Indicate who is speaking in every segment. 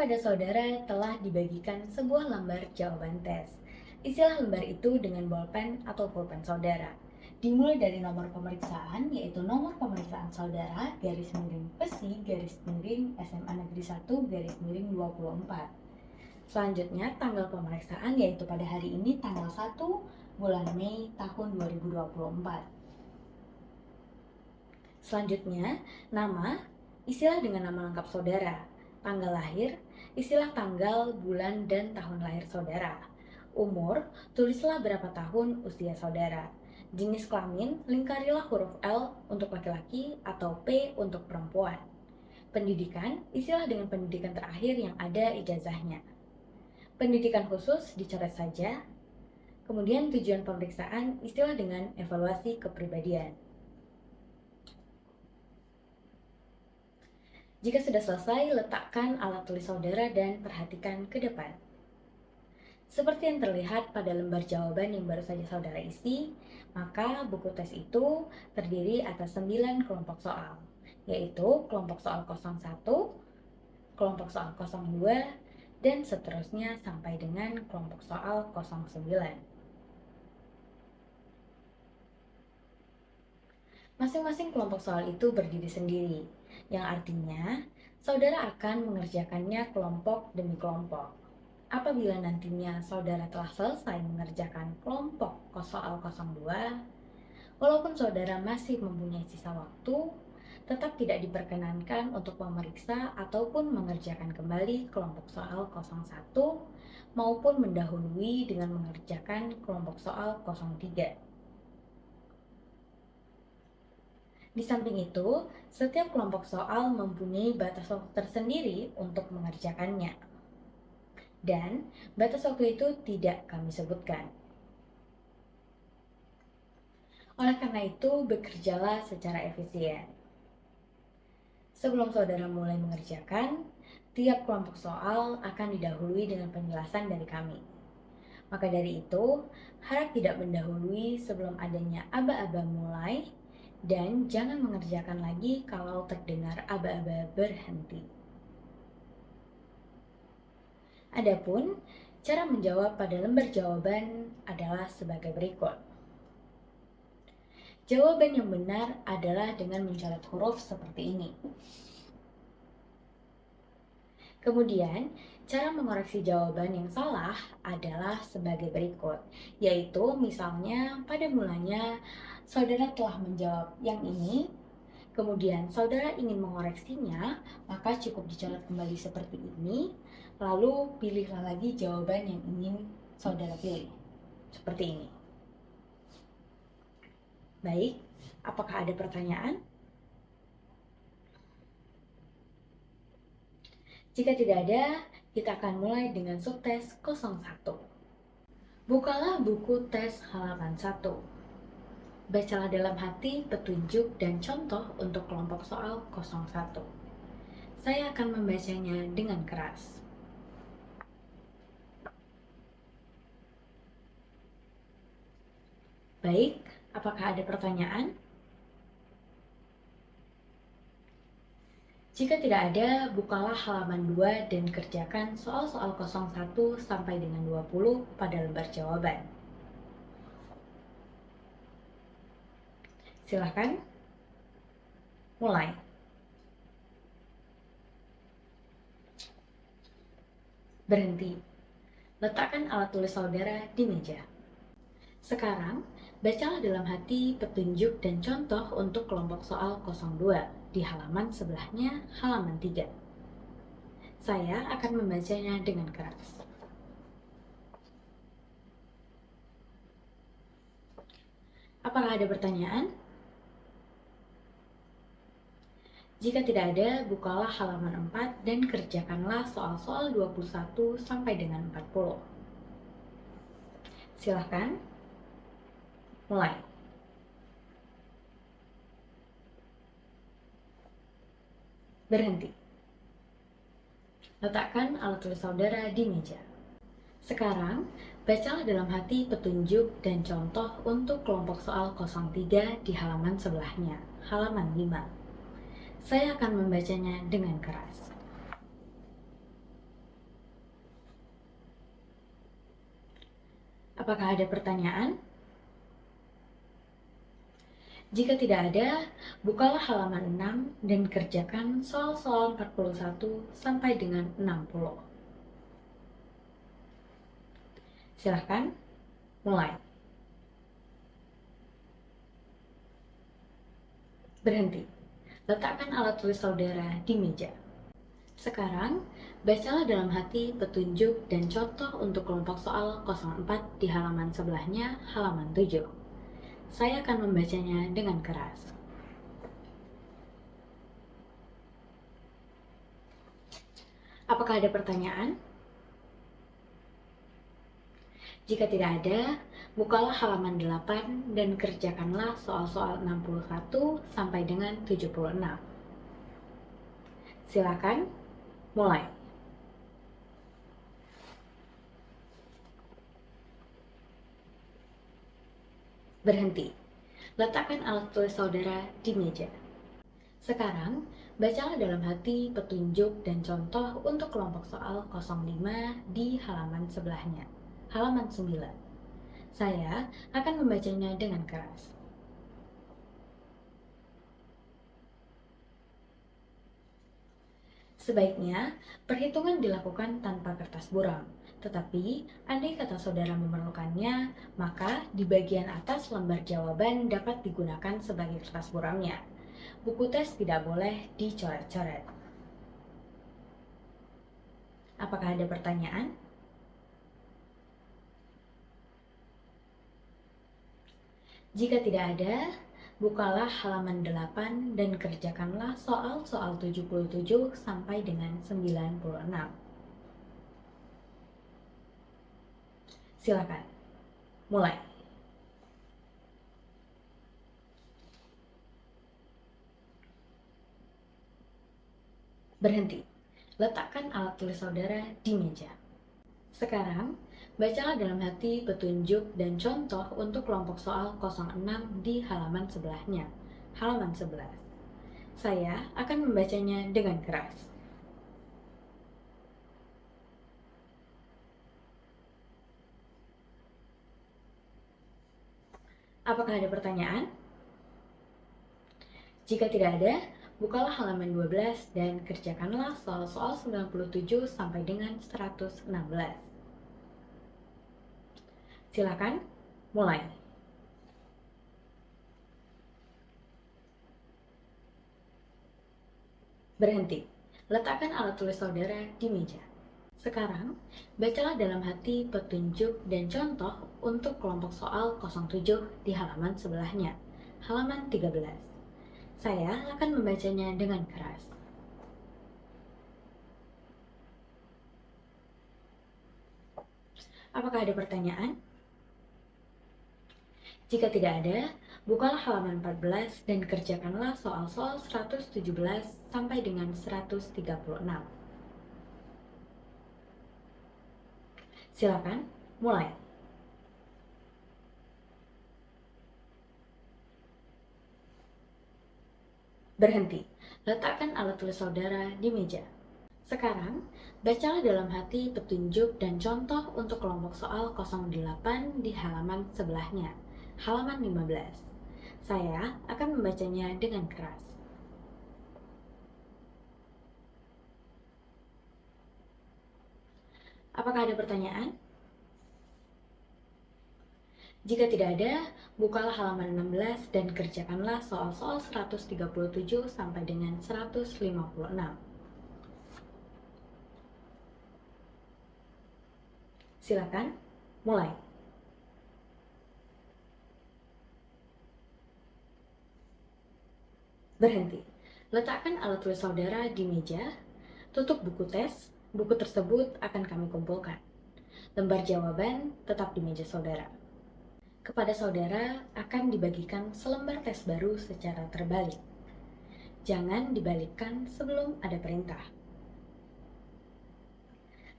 Speaker 1: Kepada saudara telah dibagikan sebuah lembar jawaban tes. Isilah lembar itu dengan bolpen atau pulpen saudara. Dimulai dari nomor pemeriksaan, yaitu nomor pemeriksaan saudara, garis miring PESI, garis miring SMA Negeri 1, garis miring 24. Selanjutnya, tanggal pemeriksaan yaitu pada hari ini tanggal 1 bulan Mei tahun 2024. Selanjutnya, nama, isilah dengan nama lengkap saudara. Tanggal lahir, isilah tanggal, bulan, dan tahun lahir saudara. Umur, tulislah berapa tahun usia saudara. Jenis kelamin, lingkarilah huruf L untuk laki-laki atau P untuk perempuan. Pendidikan, isilah dengan pendidikan terakhir yang ada ijazahnya. Pendidikan khusus dicoret saja. Kemudian tujuan pemeriksaan, isilah dengan evaluasi kepribadian. Jika sudah selesai, letakkan alat tulis saudara dan perhatikan ke depan. Seperti yang terlihat pada lembar jawaban yang baru saja saudara isi, maka buku tes itu terdiri atas 9 kelompok soal, yaitu kelompok soal 01, kelompok soal 02, dan seterusnya sampai dengan kelompok soal 09. Masing-masing kelompok soal itu berdiri sendiri, yang artinya saudara akan mengerjakannya kelompok demi kelompok. Apabila nantinya saudara telah selesai mengerjakan kelompok soal 02, walaupun saudara masih mempunyai sisa waktu, tetap tidak diperkenankan untuk memeriksa ataupun mengerjakan kembali kelompok soal 01 maupun mendahului dengan mengerjakan kelompok soal 03. Di samping itu, setiap kelompok soal mempunyai batas waktu tersendiri untuk mengerjakannya. Dan batas waktu itu tidak kami sebutkan. Oleh karena itu, bekerjalah secara efisien. Sebelum saudara mulai mengerjakan, tiap kelompok soal akan didahului dengan penjelasan dari kami. Maka dari itu, harap tidak mendahului sebelum adanya aba-aba mulai, dan jangan mengerjakan lagi kalau terdengar aba-aba berhenti. Adapun cara menjawab pada lembar jawaban adalah sebagai berikut. Jawaban yang benar adalah dengan mencoret huruf seperti ini. Kemudian, cara mengoreksi jawaban yang salah adalah sebagai berikut, yaitu misalnya pada mulanya saudara telah menjawab yang ini, kemudian saudara ingin mengoreksinya, maka cukup dicoret kembali seperti ini, lalu pilihlah lagi jawaban yang ingin saudara pilih, seperti ini. Baik, apakah ada pertanyaan? Jika tidak ada, kita akan mulai dengan subtes 01. Bukalah buku tes halaman 1. Bacalah dalam hati petunjuk dan contoh untuk kelompok soal 01. Saya akan membacanya dengan keras. Baik, apakah ada pertanyaan? Jika tidak ada, bukalah halaman 2 dan kerjakan soal-soal 01 sampai dengan 20 pada lembar jawaban. Silakan. Mulai. Berhenti. Letakkan alat tulis saudara di meja. Sekarang, bacalah dalam hati petunjuk dan contoh untuk kelompok soal 02 di halaman sebelahnya, halaman 3. Saya akan membacanya dengan keras. Apakah ada pertanyaan? Jika tidak ada, bukalah halaman 4 dan kerjakanlah soal-soal 21 sampai dengan 40. Silahkan. Mulai. Berhenti. Letakkan alat tulis saudara di meja. Sekarang, bacalah dalam hati petunjuk dan contoh untuk kelompok soal 03 di halaman sebelahnya, halaman 5. Saya akan membacanya dengan keras. Apakah ada pertanyaan? Jika tidak ada, bukalah halaman 6 dan kerjakan soal-soal 41 sampai dengan 60. Silahkan mulai. Berhenti. Letakkan alat tulis saudara di meja. Sekarang, bacalah dalam hati petunjuk dan contoh untuk kelompok soal 04 di halaman sebelahnya, halaman 7. Saya akan membacanya dengan keras. Apakah ada pertanyaan? Jika tidak ada, bukalah halaman 8 dan kerjakanlah soal-soal 61 sampai dengan 76. Silakan mulai. Berhenti. Letakkan alat tulis saudara di meja. Sekarang, bacalah dalam hati petunjuk dan contoh untuk kelompok soal 05 di halaman sebelahnya, halaman 9. Saya akan membacanya dengan keras. Sebaiknya, perhitungan dilakukan tanpa kertas buram. Tetapi, andai kata saudara memerlukannya, maka di bagian atas lembar jawaban dapat digunakan sebagai kertas buramnya. Buku tes tidak boleh dicoret-coret. Apakah ada pertanyaan? Jika tidak ada, bukalah halaman 8 dan kerjakanlah soal-soal 77 sampai dengan 96. Silakan, mulai. Berhenti. Letakkan alat tulis saudara di meja. Sekarang, bacalah dalam hati petunjuk dan contoh untuk kelompok soal 06 di halaman sebelahnya, halaman 11. Saya akan membacanya dengan keras. Apakah ada pertanyaan? Jika tidak ada, bukalah halaman 12 dan kerjakanlah soal-soal 97 sampai dengan 116. Silakan mulai. Berhenti. Letakkan alat tulis saudara di meja. Sekarang, bacalah dalam hati petunjuk dan contoh untuk kelompok soal 07 di halaman sebelahnya, halaman 13. Saya akan membacanya dengan keras. Apakah ada pertanyaan? Jika tidak ada, bukalah halaman 14 dan kerjakanlah soal-soal 117 sampai dengan 136. Silakan mulai. Berhenti. Letakkan alat tulis saudara di meja. Sekarang, bacalah dalam hati petunjuk dan contoh untuk kelompok soal 08 di halaman sebelahnya, halaman 15. Saya akan membacanya dengan keras. Apakah ada pertanyaan? Jika tidak ada, bukalah halaman 16 dan kerjakanlah soal-soal 137 sampai dengan 156. Silakan, mulai. Berhenti. Letakkan alat tulis saudara di meja. Tutup buku tes. Buku tersebut akan kami kumpulkan. Lembar jawaban tetap di meja saudara. Kepada saudara akan dibagikan selembar tes baru secara terbalik. Jangan dibalikkan sebelum ada perintah.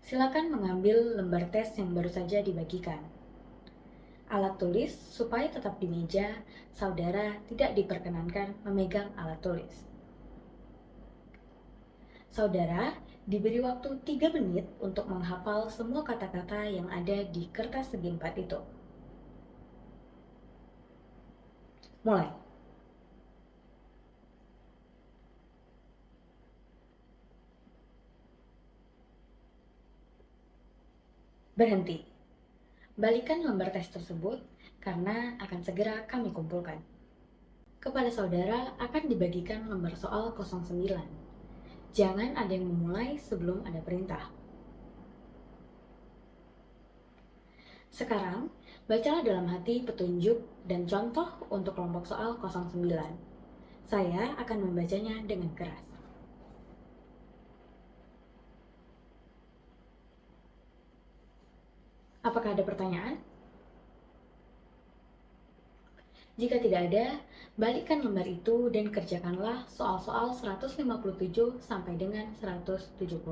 Speaker 1: Silakan mengambil lembar tes yang baru saja dibagikan. Alat tulis supaya tetap di meja, saudara tidak diperkenankan memegang alat tulis. Saudara diberi waktu 3 menit untuk menghafal semua kata-kata yang ada di kertas segi 4 itu. Mulai. Berhenti. Balikan lembar tes tersebut karena akan segera kami kumpulkan. Kepada saudara akan dibagikan lembar soal 09. Jangan ada yang memulai sebelum ada perintah. Sekarang, bacalah dalam hati petunjuk dan contoh untuk kelompok soal 09. Saya akan membacanya dengan keras. Apakah ada pertanyaan? Jika tidak ada, balikkan lembar itu dan kerjakanlah soal-soal 157 sampai dengan 176.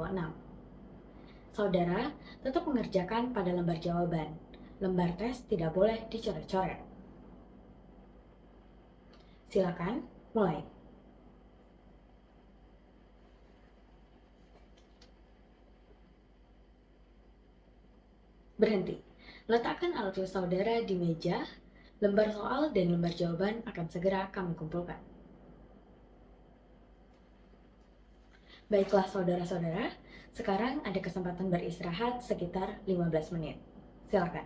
Speaker 1: Saudara tetap mengerjakan pada lembar jawaban. Lembar tes tidak boleh dicoret-coret. Silakan, mulai. Berhenti. Letakkan alat tulis saudara di meja. Lembar soal dan lembar jawaban akan segera kami kumpulkan. Baiklah saudara-saudara, sekarang ada kesempatan beristirahat sekitar 15 menit. Silakan.